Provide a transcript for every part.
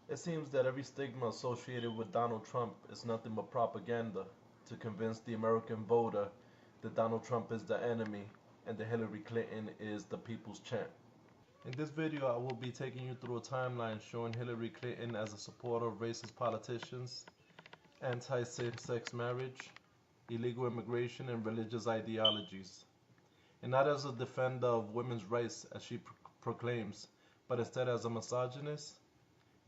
It seems that every stigma associated with Donald Trump is nothing but propaganda to convince the American voter that Donald Trump is the enemy and that Hillary Clinton is the people's champ. In this video, I will be taking you through a timeline showing Hillary Clinton as a supporter of racist politicians, anti-same-sex marriage, illegal immigration, and religious ideologies. And not as a defender of women's rights as she proclaims, but instead as a misogynist,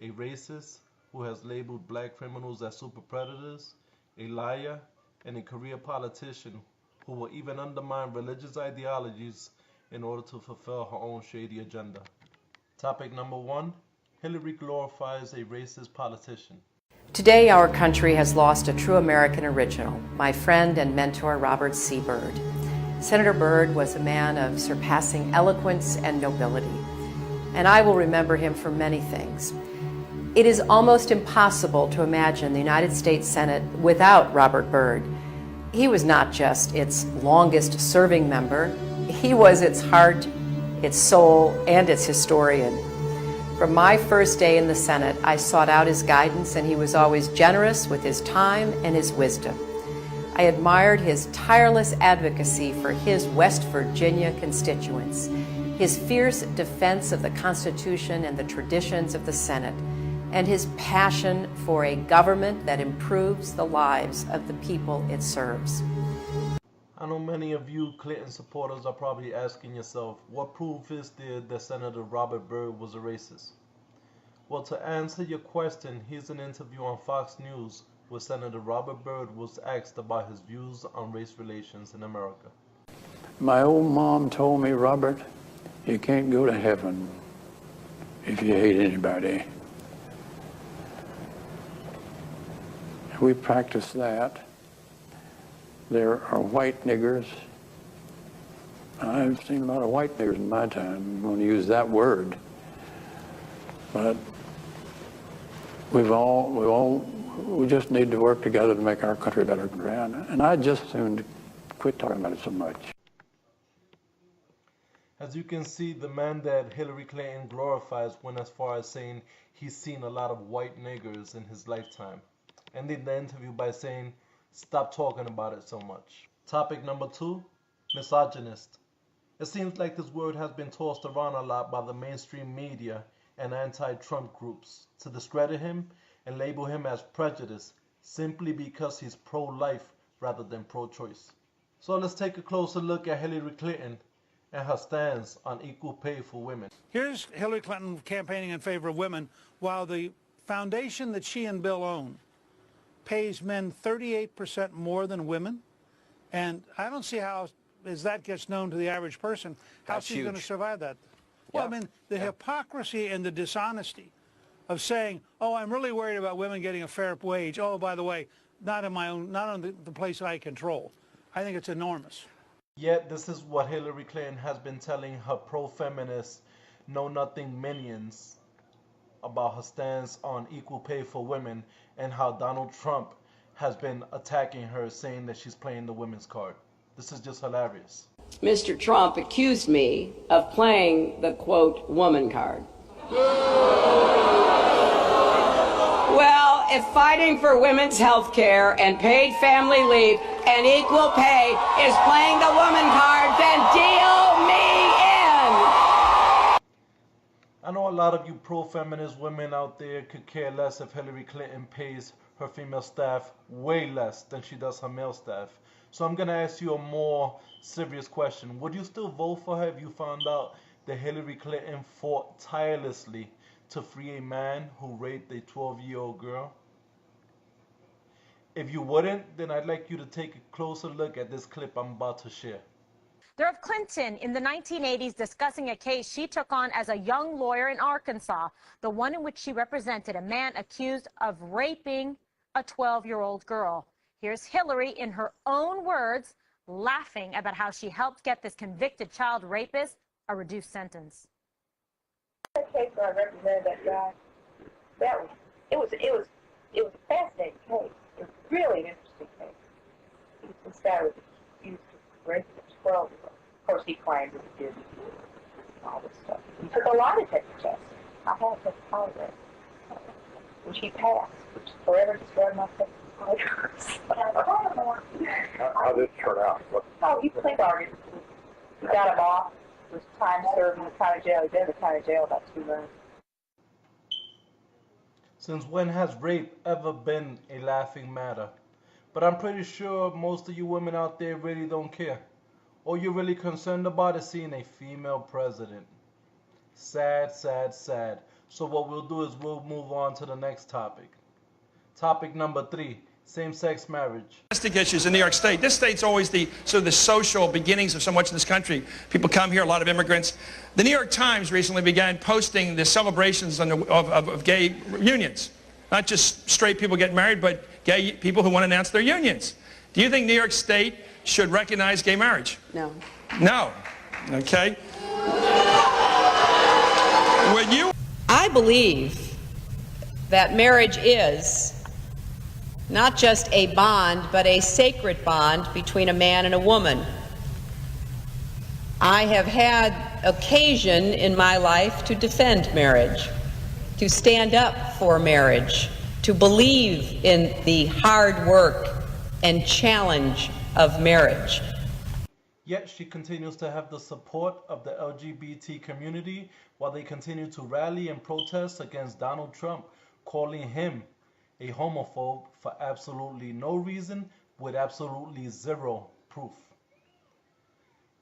a racist who has labeled black criminals as super predators, a liar, and a career politician who will even undermine religious ideologies in order to fulfill her own shady agenda. Topic number 1. Hillary glorifies a racist politician. Today, our country has lost a true American original, my friend and mentor, Robert C. Byrd. Senator Byrd was a man of surpassing eloquence and nobility, and I will remember him for many things. It is almost impossible to imagine the United States Senate without Robert Byrd. He was not just its longest-serving member, he was its heart, its soul, and its historian. From my first day in the Senate, I sought out his guidance, and he was always generous with his time and his wisdom. I admired his tireless advocacy for his West Virginia constituents, his fierce defense of the Constitution and the traditions of the Senate, and his passion for a government that improves the lives of the people it serves. I know many of you Clinton supporters are probably asking yourself, what proof is there that Senator Robert Byrd was a racist? Well, to answer your question, here's an interview on Fox News where Senator Robert Byrd was asked about his views on race relations in America. My old mom told me, Robert, you can't go to heaven if you hate anybody. We practice that. There are white niggers. I've seen a lot of white niggers in my time. I'm going to use that word. But we just need to work together to make our country better. And I just soon quit talking about it so much. As you can see, the man that Hillary Clinton glorifies went as far as saying he's seen a lot of white niggers in his lifetime, ending the interview by saying, stop talking about it so much. Topic number 2, misogynist. It seems like this word has been tossed around a lot by the mainstream media and anti-Trump groups to discredit him and label him as prejudiced simply because he's pro-life rather than pro-choice. So let's take a closer look at Hillary Clinton and her stance on equal pay for women. Here's Hillary Clinton campaigning in favor of women, while the foundation that she and Bill own pays men 38% more than women. And I don't see how, as that gets known to the average person, how she's going to survive that. Well, I mean, the hypocrisy and the dishonesty of saying, oh, I'm really worried about women getting a fair wage. Oh, by the way, not in my own, not on the place I control. I think it's enormous. Yet this is what Hillary Clinton has been telling her pro-feminist, know-nothing minions about her stance on equal pay for women and how Donald Trump has been attacking her, saying that she's playing the women's card. This is just hilarious. Mr. Trump accused me of playing the, quote, woman card. Well, if fighting for women's health care and paid family leave and equal pay is playing the woman card, then deal me in. I know a lot of you pro-feminist women out there could care less if Hillary Clinton pays her female staff way less than she does her male staff. So I'm going to ask you a more serious question. Would you still vote for her if you found out that Hillary Clinton fought tirelessly to free a man who raped a 12-year-old girl? If you wouldn't, then I'd like you to take a closer look at this clip I'm about to share. They're of Clinton in the 1980s discussing a case she took on as a young lawyer in Arkansas, the one in which she represented a man accused of raping a 12-year-old girl. Here's Hillary in her own words, laughing about how she helped get this convicted child rapist a reduced sentence. The case where I represented that guy, it was a fascinating case. It was really an interesting case. This guy was accused of raping a 12-year-old. Of course, he claimed that he did all this stuff. He took a lie detector test. I had to tolerate. which he passed, which forever destroyed my faith. How did it turn out? Oh, he plea bargained. He got him off. It was time served in the county jail. He's been in the county jail about 2 months. Since when has rape ever been a laughing matter? But I'm pretty sure most of you women out there really don't care. All you're really concerned about is seeing a female president. Sad, sad, sad. So what we'll do is we'll move on to the next topic. Topic number 3, same-sex marriage. Domestic issues in New York State. This state's always the sort of the social beginnings of so much of this country. People come here, a lot of immigrants. The New York Times recently began posting the celebrations of gay unions. Not just straight people getting married, but gay people who want to announce their unions. Do you think New York State should recognize gay marriage? No. No. Okay. Would you? I believe that marriage is not just a bond, but a sacred bond between a man and a woman. I have had occasion in my life to defend marriage, to stand up for marriage, to believe in the hard work and challenge of marriage. Yet she continues to have the support of the LGBT community while they continue to rally and protest against Donald Trump, calling him a homophobe for absolutely no reason with absolutely zero proof.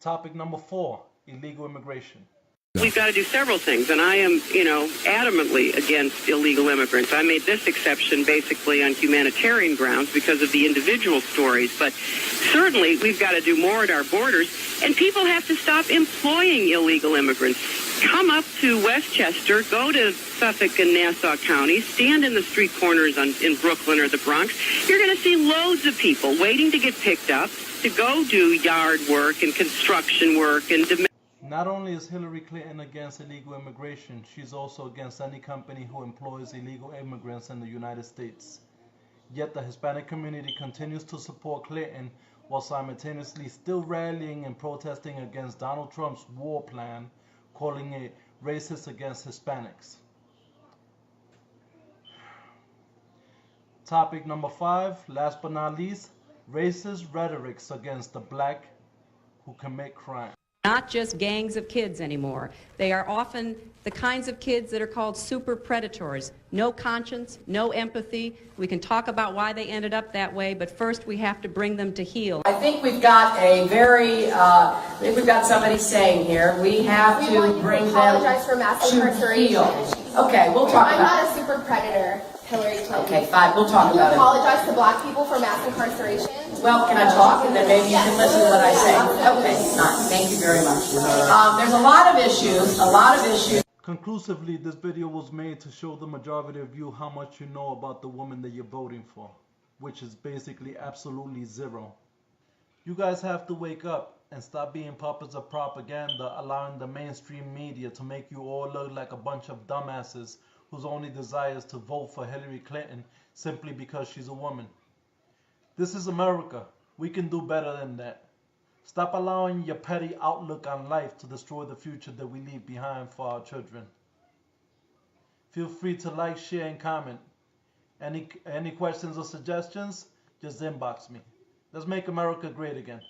Topic number 4, illegal immigration. We've got to do several things, and I am, adamantly against illegal immigrants. I made this exception basically on humanitarian grounds because of the individual stories, but certainly we've got to do more at our borders, and people have to stop employing illegal immigrants. Come up to Westchester, go to Suffolk and Nassau counties, stand in the street corners in Brooklyn or the Bronx. You're going to see loads of people waiting to get picked up to go do yard work and construction work and Not only is Hillary Clinton against illegal immigration, she's also against any company who employs illegal immigrants in the United States. Yet the Hispanic community continues to support Clinton while simultaneously still rallying and protesting against Donald Trump's war plan, calling it racist against Hispanics. Topic number 5, last but not least, racist rhetorics against the black who commit crime. Not just gangs of kids anymore. They are often the kinds of kids that are called super predators. No conscience, no empathy. We can talk about why they ended up that way, but first we have to bring them to heel. I think we've got we've got somebody saying here, we have to bring them apologize for mass incarceration. Okay, we'll talk I'm about it. not a super predator, Hillary Clinton. Okay, fine, we'll talk about it. You apologize to black people for mass incarceration? Well, can I talk? And then maybe you can listen to what I say. Okay, fine. Thank you very much. There's a lot of issues. Conclusively, this video was made to show the majority of you how much you know about the woman that you're voting for, which is basically absolutely zero. You guys have to wake up and stop being puppets of propaganda, allowing the mainstream media to make you all look like a bunch of dumbasses whose only desire is to vote for Hillary Clinton simply because she's a woman. This is America. We can do better than that. Stop allowing your petty outlook on life to destroy the future that we leave behind for our children. Feel free to like, share, and comment. Any questions or suggestions, just inbox me. Let's make America great again.